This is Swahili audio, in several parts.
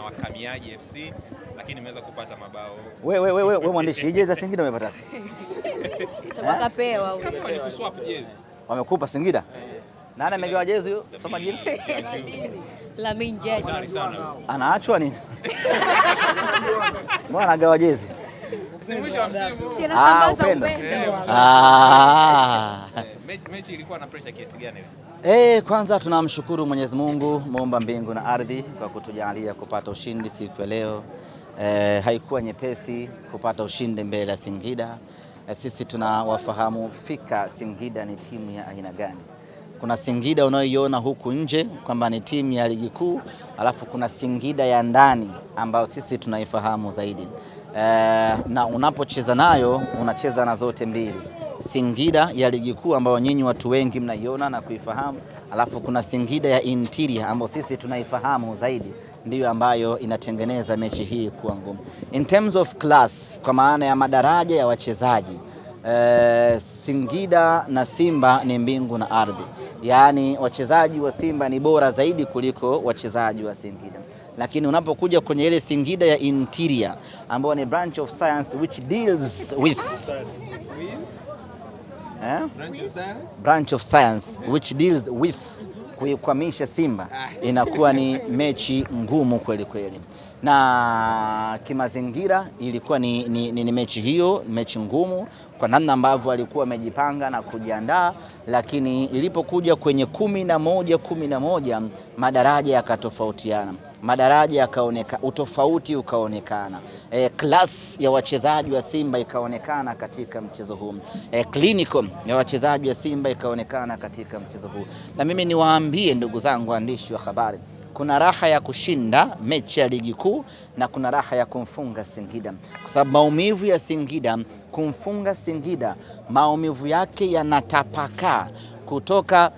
Wakamiaji FC, lakini nimeweza kupata mabao. Wewe mwandishi, jezi za Singida umepata? Wakapewa Kama ni kuswap jezi. Wamekupa Singida? Nani amegawa jezi hiyo? Soma jina. Lamin Jaji. Anaachwa nini? Mbona anagawa jezi? Si mwisho wa msimu. Upendo. Mechi ilikuwa na pressure kiasi gani? Kwanza tunamshukuru Mwenyezi Mungu muumba mbingu na ardhi kwa kutujalia kupata ushindi siku ya leo. Haikuwa nyepesi kupata ushindi mbele ya Singida. Sisi tunawafahamu fika Singida ni timu ya aina gani. Kuna Singida unayoiona huku nje kwamba ni timu ya ligi kuu, alafu kuna Singida ya ndani ambayo sisi tunaifahamu zaidi. Na unapocheza nayo unacheza na zote mbili. Singida ya ligi kuu ambayo nyinyi watu wengi mnaiona na kuifahamu, alafu kuna Singida ya interior ambayo sisi tunaifahamu zaidi, ndiyo ambayo inatengeneza mechi hii kuwa ngumu. In terms of class, kwa maana ya madaraja ya wachezaji, Singida na Simba ni mbingu na ardhi. Yaani wachezaji wa Simba ni bora zaidi kuliko wachezaji wa Singida. Lakini unapokuja kwenye ile Singida ya interior ambayo ni branch of science which deals with branch of science which deals with kuikwamisha Simba, inakuwa ni mechi ngumu kweli kweli. Na kimazingira ilikuwa ni mechi hiyo, mechi ngumu kwa namna ambavyo walikuwa wamejipanga na kujiandaa, lakini ilipokuja kwenye 11 madaraja yakatofautiana. Madaraja yakaonekana, utofauti ukaonekana. Class ya wachezaji wa Simba ikaonekana katika mchezo huu. Clinical ya wachezaji wa Simba ikaonekana katika mchezo huu. Na mimi niwaambie ndugu zangu waandishi wa habari, kuna raha ya kushinda mechi ya ligi kuu na kuna raha ya kumfunga Singida. Kwa sababu maumivu ya Singida, kumfunga Singida, maumivu yake yanatapakaa kutoka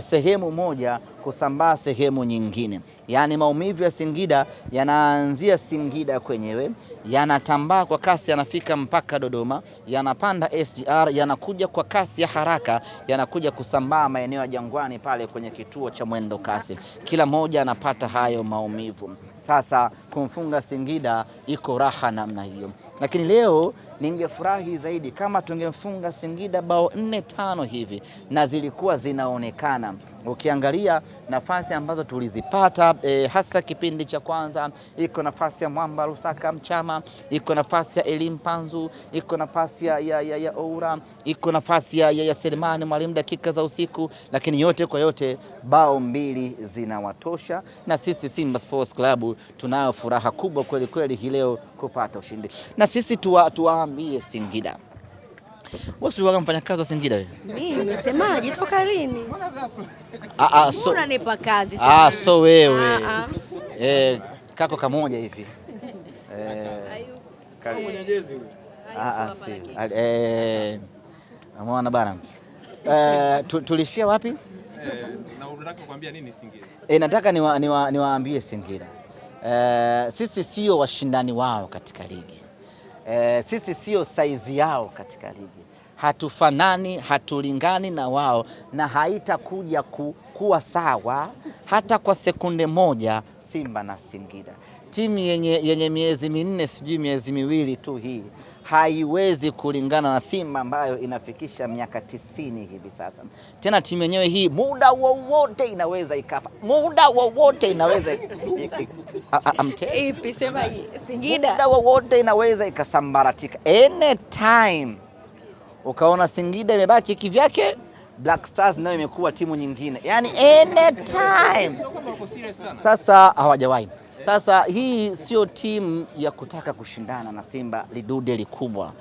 sehemu moja kusambaa sehemu nyingine. Yaani maumivu ya Singida yanaanzia Singida kwenyewe, yanatambaa kwa kasi, yanafika mpaka Dodoma, yanapanda SGR, yanakuja kwa kasi ya haraka, yanakuja kusambaa maeneo ya Jangwani pale kwenye kituo cha mwendo kasi. Kila moja anapata hayo maumivu. Sasa kumfunga Singida iko raha namna hiyo. Lakini leo ningefurahi zaidi kama tungemfunga Singida bao 4-5 hivi, na zilikuwa zinaonekana. Ukiangalia nafasi ambazo tulizipata, hasa kipindi cha kwanza, iko nafasi ya Mwamba Rusaka Mchama, iko nafasi ya Elim Panzu, iko nafasi ya Oura, iko nafasi ya Selemani Mwalimu dakika za usiku, lakini yote kwa yote bao 2 zinawatosha, na sisi Simba Sports Club tunayo furaha kubwa kweli kweli hii leo kupata ushindi. Na sisi tuwaambie Singida, wewe mfanya kazi wa Singida wewe? Mimi nimesemaje toka lini? So unanipa kazi sasa. So wewe kako kamoja hivi mwenye jezi huyu. Umeona bana. Tulishia wapi? Na unataka kuambia nini Singida? Nataka niwaambie Singida, sisi sio washindani wao katika ligi. Sisi sio saizi yao katika ligi. Hatufanani, hatulingani na wao, na haitakuja kuwa sawa hata kwa sekunde moja Simba na Singida. Timu yenye miezi 4 sijui miezi 2 tu hii haiwezi kulingana na Simba ambayo inafikisha miaka 90 hivi sasa. Tena timu yenyewe hii muda wowote inaweza ikafa. Muda wowote inaweza ipi sema Singida? Muda wowote inaweza ikasambaratika. Anytime ukaona Singida imebaki kivyake, Black Stars nayo imekuwa timu nyingine. Yaani anytime. Sasa hawajawahi. Sasa hii sio timu ya kutaka kushindana na Simba lidude likubwa,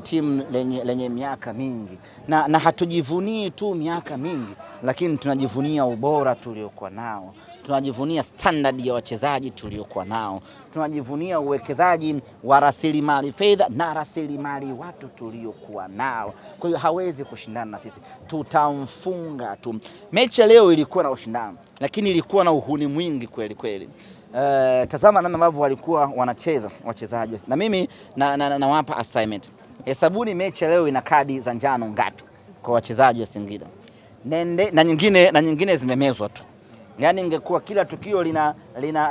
timu lenye miaka mingi, na hatujivunii tu miaka mingi, lakini tunajivunia ubora tuliokuwa nao, tunajivunia standard ya wachezaji tuliokuwa nao, tunajivunia uwekezaji wa rasilimali fedha na rasilimali watu tuliokuwa nao. Kwa hiyo hawezi kushindana na sisi, tutamfunga tu. Mechi leo ilikuwa na ushindani, lakini ilikuwa na uhuni mwingi kweli kweli. Tazama namna ambavyo walikuwa wanacheza wachezaji, na mimi nawapa assignment. Hesabuni mechi leo ina kadi za njano ngapi kwa wachezaji wa Singida. Na nyingine zimemezwa tu. Yaani ingekuwa kila tukio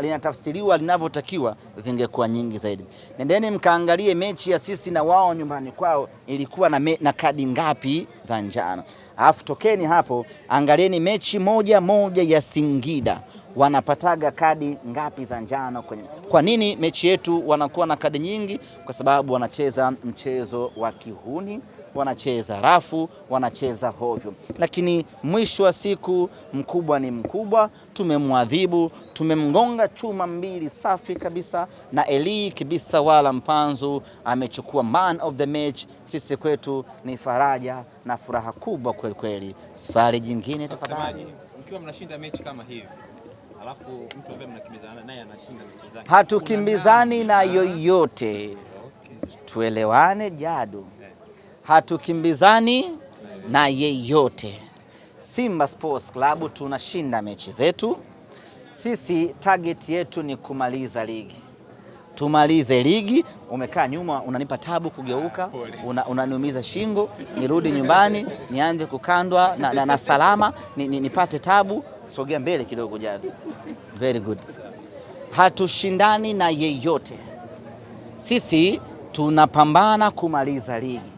linatafsiriwa linavyotakiwa, zingekuwa nyingi zaidi. Nendeni mkaangalie mechi ya sisi na wao nyumbani kwao ilikuwa na kadi ngapi za njano. Alafu tokeni hapo, angalieni mechi moja ya Singida wanapataga kadi ngapi za njano kwenye. Kwa nini mechi yetu wanakuwa na kadi nyingi? Kwa sababu wanacheza mchezo wa kihuni, wanacheza rafu, wanacheza hovyo. Lakini mwisho wa siku mkubwa ni mkubwa, tumemwadhibu, tumemgonga chuma 2 safi kabisa, na Eli Kibisa wala Mpanzu amechukua man of the match. Sisi kwetu ni faraja na furaha kubwa kweli kweli. Swali jingine tafadhali. Mkiwa mnashinda mechi kama hivi, alafu mtu ambaye mnakimbizana naye anashinda mechi zake. Hatukimbizani na yoyote. Okay. Tuelewane Jadu. Hatukimbizani na yeyote. Simba Sports Club tunashinda mechi zetu. Sisi target yetu ni kumaliza ligi. Tumalize ligi. Umekaa nyuma unanipa tabu kugeuka, unaniumiza shingo, nirudi nyumbani nianze kukandwa na salama nipate tabu. Sogea mbele kidogo Jadu. Very good. Hatushindani na yeyote. Sisi tunapambana kumaliza ligi,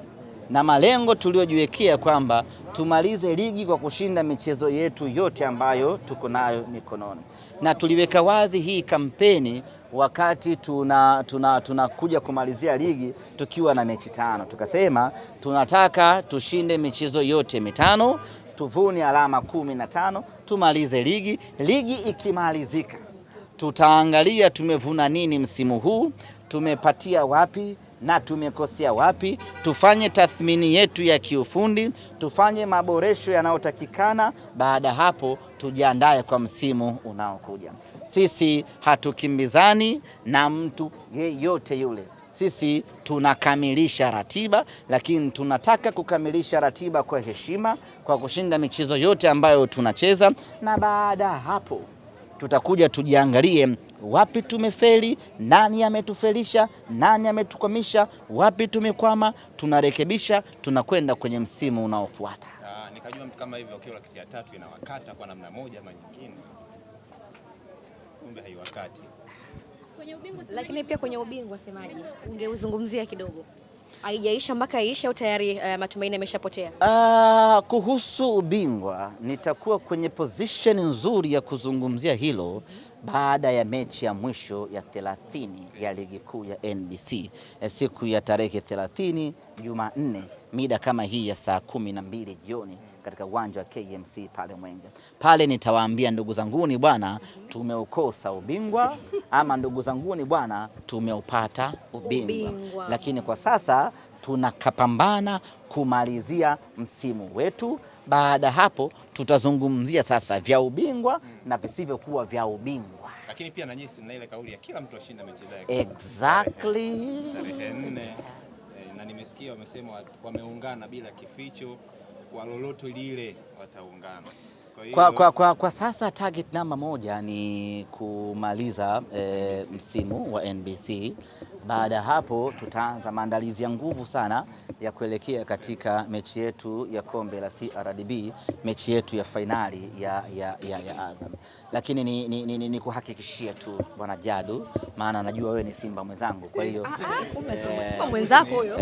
na malengo tuliojiwekea kwamba tumalize ligi kwa kushinda michezo yetu yote ambayo tuko nayo mikononi. Na tuliweka wazi hii kampeni wakati tunakuja kumalizia ligi tukiwa na mechi 5. Tukasema tunataka tushinde michezo yote 5, tuvune alama 15, tumalize ligi. Ligi ikimalizika, tutaangalia tumevuna nini msimu huu, tumepatia wapi na tumekosea wapi, tufanye tathmini yetu ya kiufundi, tufanye maboresho yanayotakikana. Baada hapo tujiandae kwa msimu unaokuja. Sisi hatukimbizani na mtu yeyote yule. Sisi tunakamilisha ratiba, lakini tunataka kukamilisha ratiba kwa heshima, kwa kushinda michezo yote ambayo tunacheza, na baada hapo tutakuja tujiangalie wapi tumefeli, nani ametufelisha, nani ametukwamisha, wapi tumekwama, tunarekebisha, tunakwenda kwenye msimu unaofuata. Nikajua mtu kama hivyo ukiwa kiti ya 3 inawakata kwa namna moja ama nyingine. Kumbe haiwakati. Kwenye ubingwa, lakini pia kwenye ubingwa semaji, ungeuzungumzia kidogo. Haijaisha mpaka isha au tayari matumaini yameshapotea? Kuhusu ubingwa nitakuwa kwenye position nzuri ya kuzungumzia hilo baada ya mechi ya mwisho ya 30 ya ligi kuu ya NBC siku ya tarehe 30 Jumanne mida kama hii ya saa 12 jioni katika uwanja wa KMC pale Mwenge. Pale nitawaambia ndugu zanguni bwana, tumeukosa ubingwa, ama ndugu zanguni bwana, tumeupata ubingwa. Lakini kwa sasa tunakapambana kumalizia msimu wetu. Baada hapo tutazungumzia sasa vya ubingwa na visivyokuwa vya ubingwa. Lakini pia na nyinyi mna ile kauli ya kila mtu ashinda mechi zake. Exactly. Tarehe 4 na nimesikia wamesema wameungana bila kificho, kwa lolote lile wataungana. Kwa sasa target namba 1 ni kumaliza msimu wa NBC. Baada ya hapo tutaanza maandalizi ya nguvu sana ya kuelekea katika mechi yetu ya kombe la CRDB, mechi yetu ya fainali ya Azam. Lakini ni kuhakikishia tu bwana Jadu, maana najua wewe ni Simba mwenzangu, kwa hiyo mwenzako huyo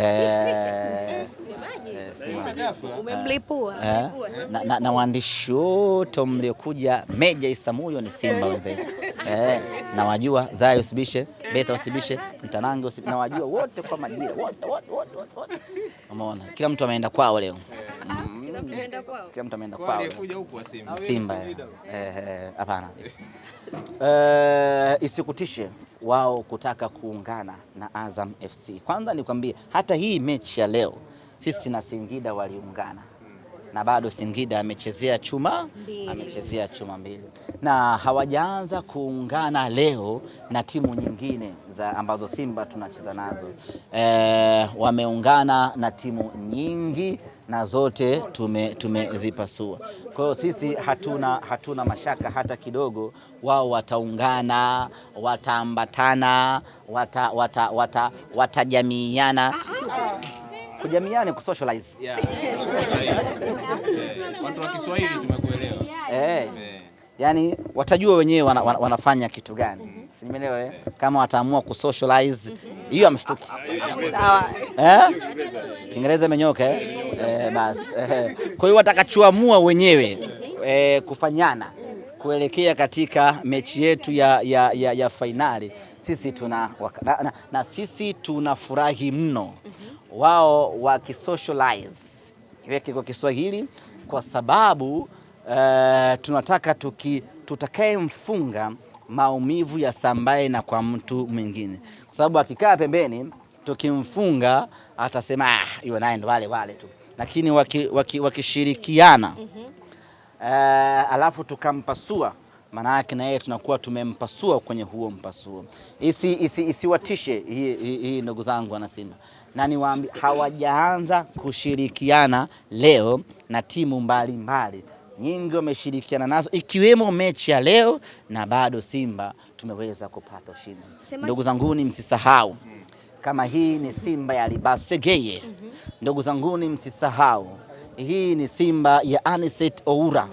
umemlipua na waandishi wote mliokuja Meja Isamuyo ni Simba wenzetu. Na wajua Zaya usibishe, Beta usibishe, Mtanange usibishe, na wajua wote kwa majira wote. Umeona kila mtu ameenda kwao leo. Kila mtu ameenda kwao. Aliyekuja huko wa Simba. Hapana. Isikutishe wao kutaka kuungana na Azam FC. Kwanza nikwambie hata hii mechi ya leo sisi na Singida waliungana. Na bado Singida amechezea chuma 2 na hawajaanza kuungana leo na timu nyingine ambazo Simba tunacheza nazo. Wameungana na timu nyingi na zote tumezipasua. Kwa hiyo sisi hatuna mashaka hata kidogo, wao wataungana, wataambatana, watajamiiana. Kujamiana kusocialize. Watu wa Kiswahili tumekuelewa. yani watajua wenyewe wanafanya kitu gani. Simeelewa kama wataamua kusocialize hiyo amshtuki. Sawa. Kiingereza imenyoka basi. Kwa hiyo watakachoamua wenyewe kufanyana kuelekea katika mechi yetu ya fainali, sisi na sisi tunafurahi mno wao wakisocialize kiweke kwa Kiswahili, kwa sababu tunataka tutakaye mfunga maumivu ya sambaye na kwa mtu mwingine, kwa sababu akikaa pembeni tukimfunga atasema iwe naye ndo wale tu, lakini wakishirikiana alafu tukampasua, maana yake na yeye tunakuwa tumempasua kwenye huo mpasuo. Isiwatishe hii ndugu zangu wana Simba, na niwaambie hawajaanza kushirikiana leo na timu mbalimbali nyingi wameshirikiana nazo ikiwemo mechi ya leo, na bado Simba tumeweza kupata ushindi. Ndugu zanguni msisahau kama hii ni Simba ya Libasegeye. Ndugu zanguni msisahau hii ni Simba ya Aniset Oura.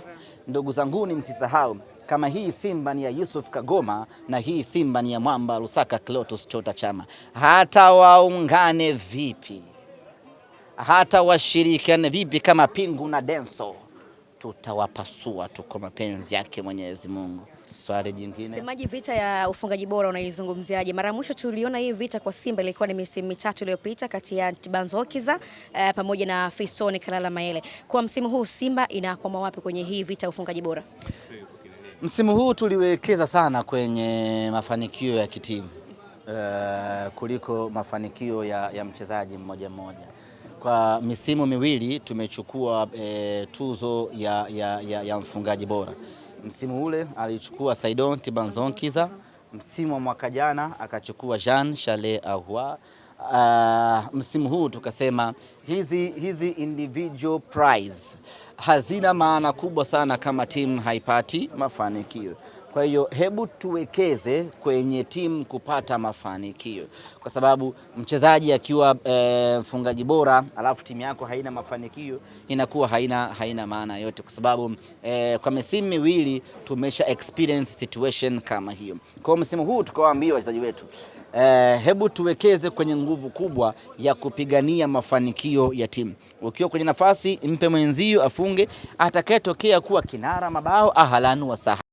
Ndugu zanguni msisahau kama hii Simba ni ya Yusuf Kagoma, na hii Simba ni ya Mwamba Lusaka Clatous Chota Chama. Hata waungane vipi, hata washirikiane vipi kama Pingu na Denso, tutawapasua tu kwa mapenzi yake Mwenyezi Mungu. Swali jingine. Semaji, vita ya ufungaji bora unaizungumziaje? Mara mwisho tuliona hii vita kwa Simba ilikuwa ni misimu mitatu iliyopita kati ya Banzokiza pamoja na Fiston Kalala Mayele. Kwa msimu huu Simba inakwama wapi kwenye hii vita ya ufungaji bora? Msimu huu tuliwekeza sana kwenye mafanikio ya kitimu kuliko mafanikio ya mchezaji mmoja mmoja. Kwa misimu miwili tumechukua tuzo ya mfungaji bora. Msimu ule alichukua Saidon Tibanzonkiza, msimu wa mwaka jana akachukua Jean Charles Ahoua. Msimu huu tukasema hizi individual prize hazina maana kubwa sana kama timu haipati mafanikio. Kwa hiyo hebu tuwekeze kwenye timu kupata mafanikio, kwa sababu mchezaji akiwa mfungaji bora alafu timu yako haina mafanikio inakuwa haina maana yote, kwa sababu kwa misimu miwili tumesha experience situation kama hiyo. Kwa msimu huu tukawaambia wachezaji wetu hebu tuwekeze kwenye nguvu kubwa ya kupigania mafanikio ya timu. Ukiwa kwenye nafasi mpe mwenzio afunge, atakayetokea kuwa kinara mabao ahlan wa sahlan.